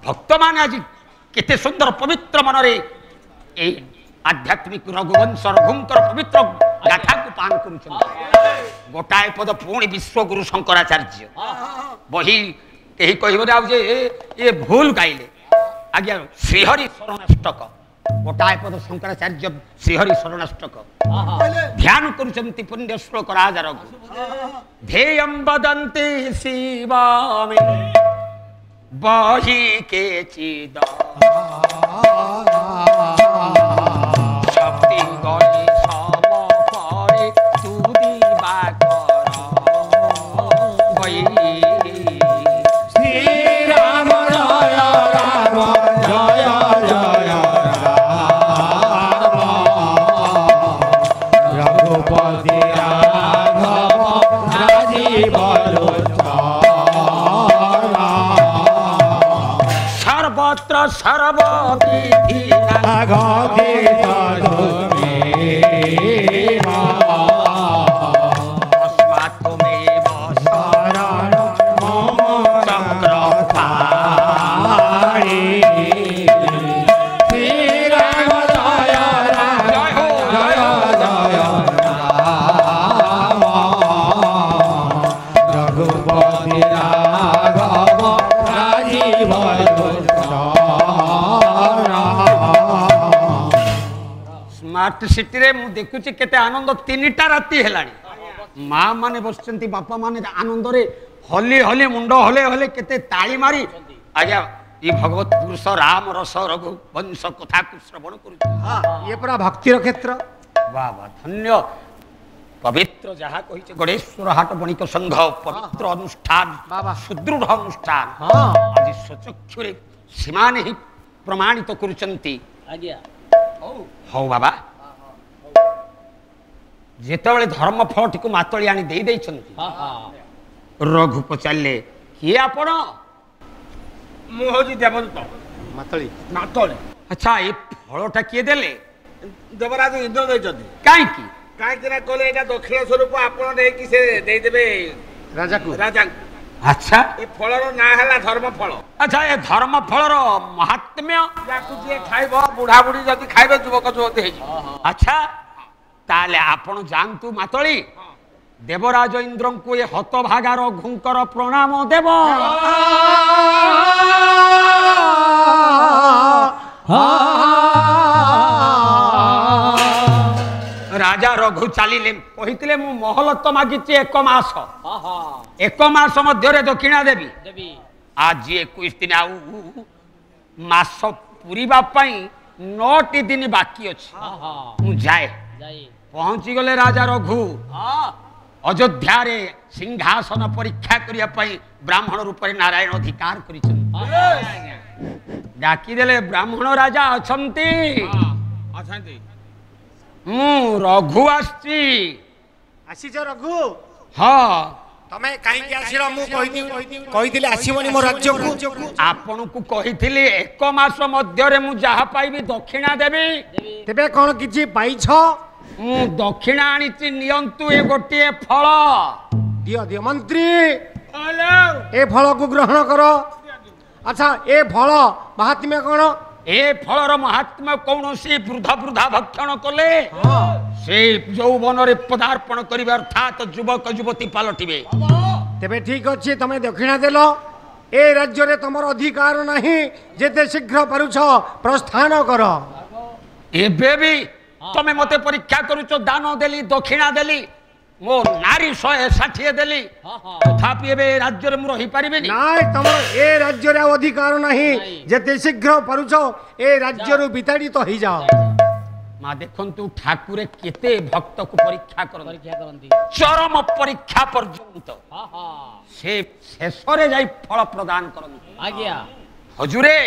भक्त मान आज केते सुंदर पवित्र मनरे ए आध्यात्मिक रघुवंश रघुंकर पवित्र गाथा को पान करुछन गोटाए पद पुणी विश्वगुरु शंकराचार्य बही कही कहबे आ जे ये भूल गाइले आज्ञा श्रीहरि शरणाष्टक गोटाए पद शंकराचार्य श्रीहरि शरणाष्टक ध्यान करुछन्ति पुण्य श्लोक राजा रघु ध्येयं वदन्ति शिवामे बही के चिद शक्ति गणि सम परे तू दीवा कर बही श्री राम जय राम जय जय राम रघुपति राघव राजीव सर्वत्र सर्वविधि स्मार्ट सिटी रे मु देखुची केते आनंद 3टा राती हेलानी माँ माने बसचंती बापा माने आनंद रे हली हली मुंड हले हले केते ताली मारी आज्ञा ये भगवत पुरुष राम रस रघु वंश कथा को श्रवण करू ये पूरा भक्तिर क्षेत्र वाह वाह धन्य पवित्र जहा कहिचे गणेश्वर हाट बणिक संघ पवित्र अनुष्ठान सुदृढ़ अनुष्ठान आज स्वचक्षुरे सीमाने ही प्रमाणित करुचंती आज्ञा हौ बाबा जेतबेले धर्म फलटी को मातली आनी दे देइछंती रघु पचाले कि आपण मु होजी देवदत्त मातली मातली अच्छा ये फलटा किए देले देवराज इंद्र दैछंती काई की ना कहले एटा दक्षिण स्वरूप आपण दे कि से दे देबे राजा अच्छा ये फलर ना हला धर्म फल अच्छा ये धर्म फलर महात्म्य याकु जे खाइबो बुढ़ा बुढ़ी जदी खाइबे युवक युवती हे अच्छा ताले आपण जानतु मातली देवराज इंद्र को ये हतभागार घुंकर प्रणाम देव राजा रघु चलिले कहितले मु महल तो मागिची 1 मास मध्य दक्षिणा देवी आज 21 दिन आउ मास पूरीबा पई 9 दिन बाकी अछि मु जाए पहुंची गले राजा रघु अयोध्या रे सिंहासन परीक्षा करिया पई ब्राह्मण रूप रे नारायण अधिकार करिछन डाकी देले ब्राह्मण राजा अछंती अछंती रघु आसी रघु हाँ तमे काई के आसिरो मु कहिथिले आसीबनी मो राज्य को आपन को कहिथिले 1 मास मध्य रे मु जहा पाइबी दक्षिणा देबी तेबे कोन किछि पाइछ मु दक्षिणा आनिछि नियंतु ए गोटे फल दियो दियो मंत्री ए फल को ग्रहण करो अच्छा ए फल महात्म्य कोन ए फलर महात्मा कौन से वृद्धा वृद्धा भक्षण कले से यौवन रे पदार्पण करिबा अर्थात युवक युवती पालटिबे तेबे ठीक अछि तमे दक्षिणा देलो ए राज्य रे तमर अधिकार नाही जेते शीघ्र परुछ प्रस्थान करो एबे भी तमे मते परीक्षा करूछ दान देली दक्षिणा देली मो नारी 160 देली तथापि एबे राज्य रे मु रही परिबे नाही तमर ए राज्य रे अधिकार नाही जेते शीघ्र परुछ ए राज्य रु विताड़ित होई जाओ मां देखंतु ठाकुरे केते भक्त को परीक्षा करंती चरम परीक्षा पर्यंत से शेषरे जाई फल प्रदान करंती आज्ञा हजूरे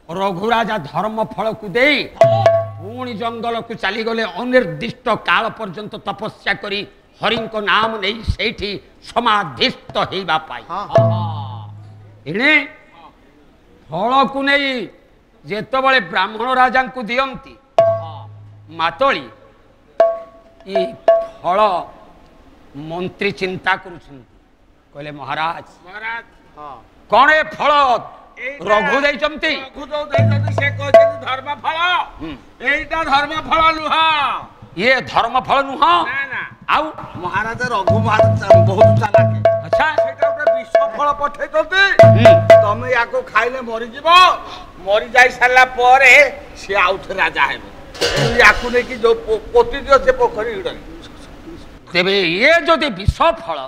रघुराजा धर्म फल को देई पुणी जंगल को चली गले अनिर्दिष्ट काल पर्यंत तपस्या करी हरि को नाम नहीं सेठी समाधिस्थ हेबा पाई इने फल को नहीं जेतबले ब्राह्मण राजा को दियंती मातली ई फल मंत्री चिंता करुछंती कहले महाराज महाराज कौन ए फल रघु देइचंती से कहते धर्म फल एटा धर्म फल नुह ये धर्म फल नुह ना ना आउ महाराज रघु महाराज बहुत चालाक अच्छा सेटा उठे विष फल पठे करते तमे याको खाइले मरि जीवो मरि जाई साला परे से आउथ राजा हेबो याको ने कि जो पोती दियो से पोखरी हिडन तेबे ये जदि विष फल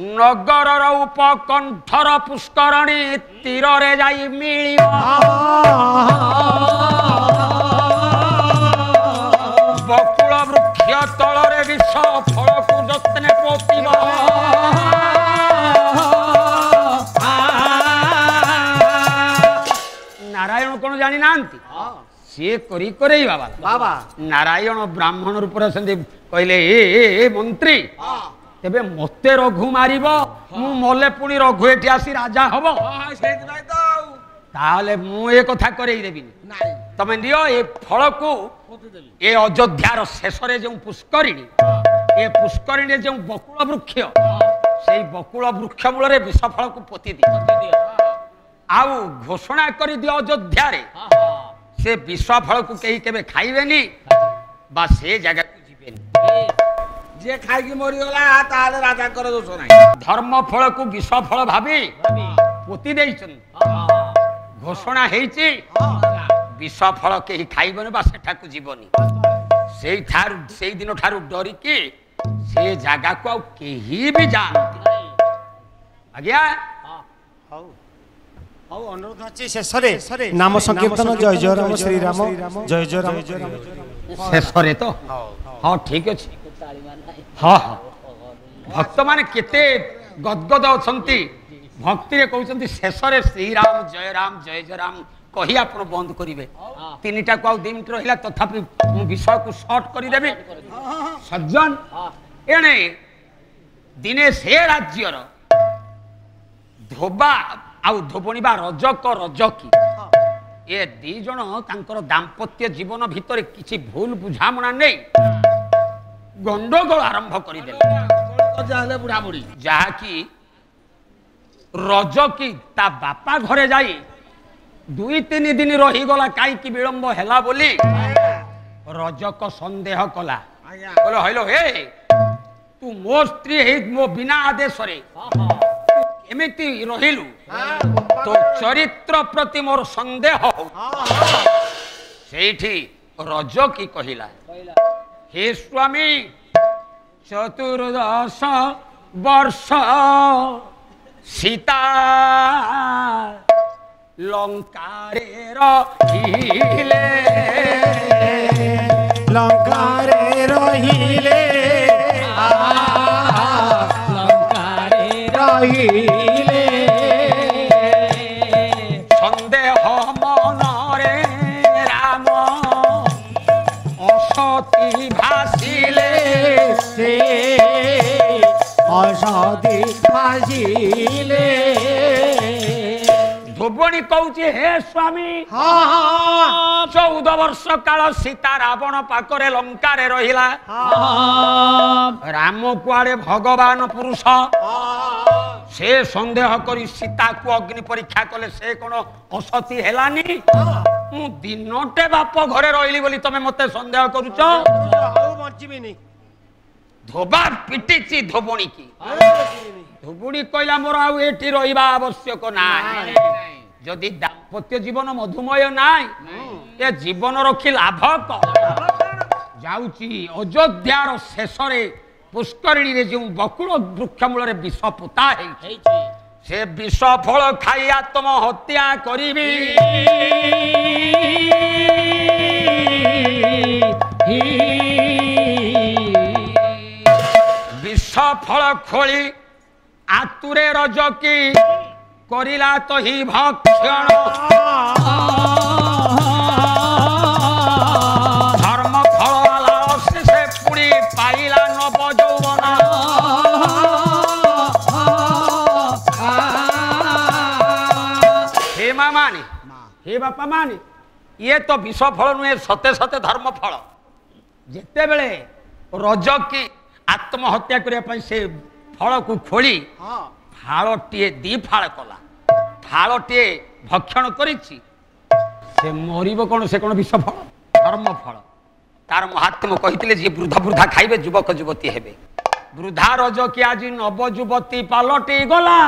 नगरर उपकंठर पुष्करणी तीर रे जाई मिलियो बकुल वृक्ष तलरे विष फल को जतने पोतिबा नारायण कोन जानि नांती से करी करे बाबा बाबा नारायण ब्राह्मण रूप रे संदि कहले ए मंत्री तेबे मते रघु मारिब मु मले पुणी रघु एठी आसी राजा हबो ताले मु ए कथा करई देबी तमे नियो ए फल को ए अयोध्यार शेष रे जो पुष्करिणी ए पुष्करिणी जो बकुल वृक्ष सेई बकुल वृक्ष मूल रे विष फल को पोती दियो आउ घोषणा करी दियो अयोध्या रे से विष फल को केही केबे खाइबेनी बा से जगह को जिबेनी जे खाई की मरी गला ताले राजा कर दोष नाही धर्म फल को विष फल भाबी पोती देइछन घोषणा हेइची विष फल केही खाइबने बा सेठा को जीवनी सेई दिन ठारू डरी की से जागा को केही भी जानती आज्ञा हौ अनुरोध अछि शेषरे नाम संकीर्तन जय जय राम श्री राम जय जय राम शेषरे तो हां ठीक अछि हाँ हाँ भक्त माने केते गदगद अछंती भक्ति रे कहउछंती शेषरे श्री राम जय राम कही आपण बंद करिवे तीनटा को 2 मिनिट रहिला तथापि मु विषय को शॉर्ट करि देबे सज्जन एने दिने से राज्यर धोबा आउ धोबणी बा रजक रजकी ए दी जण तांकर दाम्पत्य जीवन भितरे किछि भूल बुझामणा नै गंडगोल आरंभ करदे बुढ़ा बुढ़ी जहाँकि रजकी ता बापा घरे जाई 2-3 दिन रहीगला कहीं विलंब है बोली रजक संदेह कला हेलो हे तू मो स्त्री मो बिना आदेश एमती रहिलु तो चरित्र प्रति मोर संदेह सेठी रजकी कहिला हे स्वामी चतुर्दश वर्ष सीता लंकारे रहिले लंकारे रहिले लंकारे रहिले संदेह मनरे राम असती भासिले से असती भासिले धोबणी कहूची हे स्वामी 14 वर्ष काल सीता रावण पाखरे लंकारे रहिला राम कुआड़े भगवान पुरुष से संदेह करी सीता को अग्नि परीक्षा कले से कोन असती हेलानी मु दिनटे बाप घरे रहिली बोली तमे मते संदेह करूछ बचिबिनी धोबा पिटिची धोबणी की धोबुणी कहला मोर आउ एठी रहिबा आवश्यक नाही जदि दाम्पत्य जीवन मधुमय नाई ए जीवन रखी लाभ जाउची अयोध्यार शेषरे पुष्करिणी रे जो बकुल वृक्ष मूल विष पोता है से विष फल खाई आत्महत्या करिबी विष फल खोली आतुरे रजकी करिला तो ही भक्षण धर्म फल से पुणी पाइला नव यौवन हे माँ माने हे बापा माने ये तो विष फल नुहे सते सते धर्म फल जिते बेले रजकी आत्महत्या करने से फल को खोली फाड़े 2 फाड़ कला फाड़े ଭକ୍ଷଣ କରିଛି ସେ ମରିବ କ'ଣ? ସେ କ'ଣ ବିଷ ଫଳ? ଧର୍ମ ଫଳ। ତାର ମହାତ୍ମ୍ୟ କହିଥିଲେ ଯିଏ ବୃଦ୍ଧ ବୃଦ୍ଧା ଖାଇବେ ଯୁବକ ଯୁବତୀ ହେବେ। ବୃଦ୍ଧା ରଜ କି ଆଜି ନବ ଯୁବତୀ ପାଲଟି ଗଲା।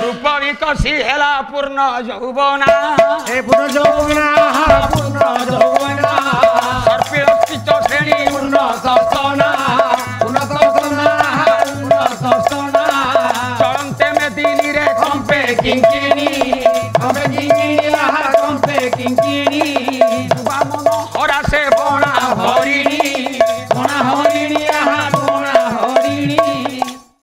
ରୂପରୀ କଷି ହେଲା ପୂର୍ଣ୍ଣ ଯୌବନା। ସର୍ପିଳ ଶ୍ରେଣୀ ପୂର୍ଣ୍ଣ ସସନା। ଚଳନ୍ତେ ମେଦିନୀରେ କମ୍ପେ କିଙ୍କିଣୀ।